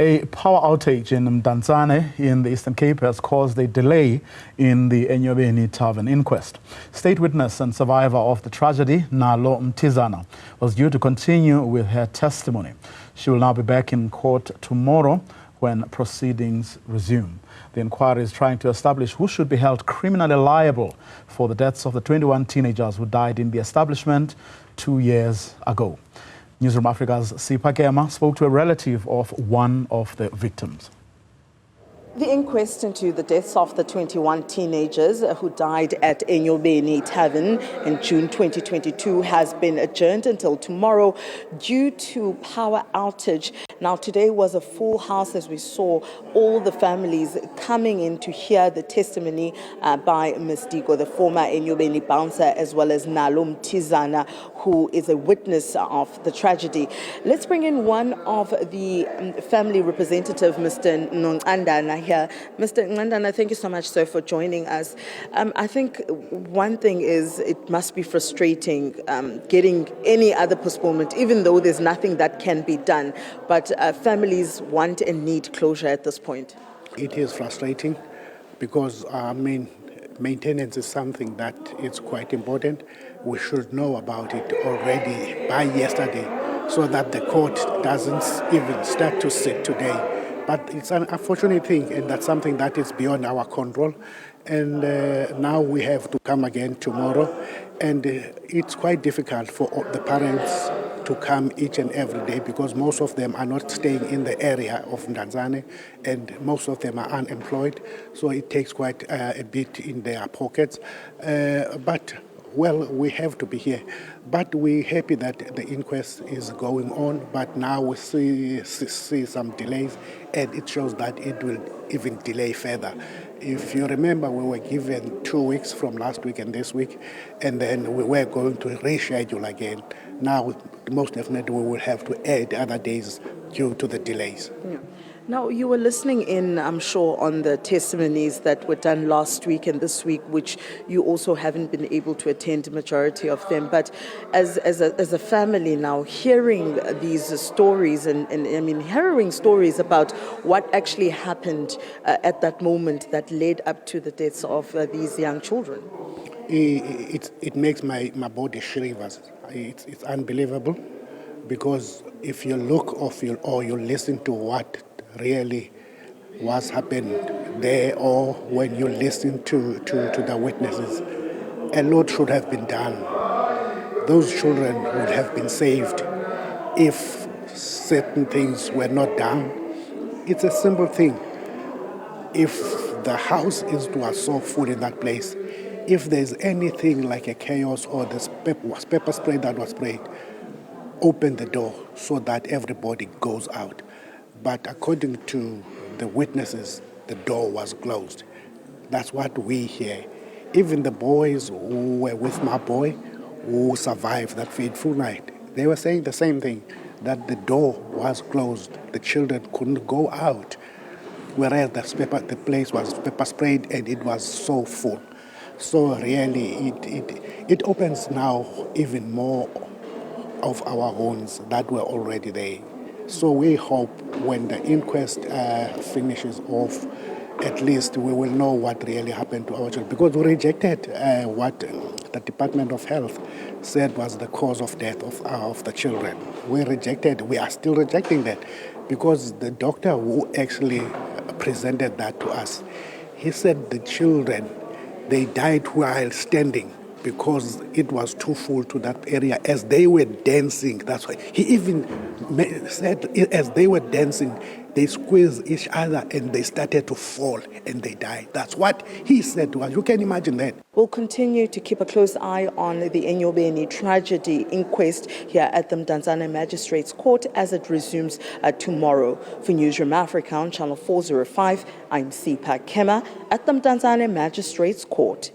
A power outage in Mdantsane in the Eastern Cape has caused a delay in the Enyobeni tavern inquest. State witness and survivor of the tragedy, Nalo Mthizana, was due to continue with her testimony. She will now be back in court tomorrow when proceedings resume. The inquiry is trying to establish who should be held criminally liable for the deaths of the 21 teenagers who died in the establishment 2 years ago. Newzroom Afrika's Sipha Kema spoke to a relative of one of the victims. The inquest into the deaths of the 21 teenagers who died at Enyobeni tavern in June 2022 has been adjourned until tomorrow due to power outage. Now, today was a full house as we saw all the families coming in to hear the testimony by Ms. Diko, the former Enyobeni bouncer, as well as Nalo Mthizana, who is a witness of the tragedy. Let's bring in one of the family representative, Mr. Mdantsane here. Mr. Mdantsane, thank you so much, sir, for joining us. I think one thing is it must be frustrating getting any other postponement, even though there's nothing that can be done. But families want and need closure at this point. It is frustrating because, maintenance is something that is quite important. We should know about it already by yesterday so that the court doesn't even start to sit today. But it's an unfortunate thing, and that's something that is beyond our control. And now we have to come again tomorrow. And it's quite difficult for the parents to come each and every day because most of them are not staying in the area of Mdantsane and most of them are unemployed. So it takes quite a bit in their pockets. But we have to be here. But we're happy that the inquest is going on, but now we see some delays, and it shows that it will even delay further. If you remember, we were given 2 weeks from last week and this week, and then we were going to reschedule again. Now, most definitely, we will have to add other days due to the delays. Yeah. Now, you were listening in, I'm sure, on the testimonies that were done last week and this week, which you also haven't been able to attend the majority of them. But as a family now, hearing these stories and harrowing stories about what actually happened at that moment that led up to the deaths of these young children. It makes my body shivers. It's unbelievable because if you look or you listen to what really was happened there, or when you listen to the witnesses, a lot should have been done. Those children would have been saved if certain things were not done. It's a simple thing. If the house was so full in that place, if there's anything like a chaos or the pepper spray that was sprayed, open the door so that everybody goes out. But according to the witnesses, the door was closed. That's what we hear. Even the boys who were with my boy, who survived that fateful night, they were saying the same thing, that the door was closed. The children couldn't go out, whereas the place was pepper sprayed and it was so full. So really, it opens now even more of our wounds that were already there. So we hope when the inquest finishes off, at least we will know what really happened to our children. Because we rejected what the Department of Health said was the cause of death of the children. We are still rejecting that. Because the doctor who actually presented that to us, he said the children, they died while standing, because it was too full to that area as they were dancing. That's why he even said as they were dancing, they squeezed each other and they started to fall and they died. That's what he said to us. You can imagine that. We'll continue to keep a close eye on the Enyobeni tragedy inquest here at the Mdantsane Magistrates Court as it resumes tomorrow. For Newzroom Afrika on Channel 405, I'm Sipha Kema at the Mdantsane Magistrates Court.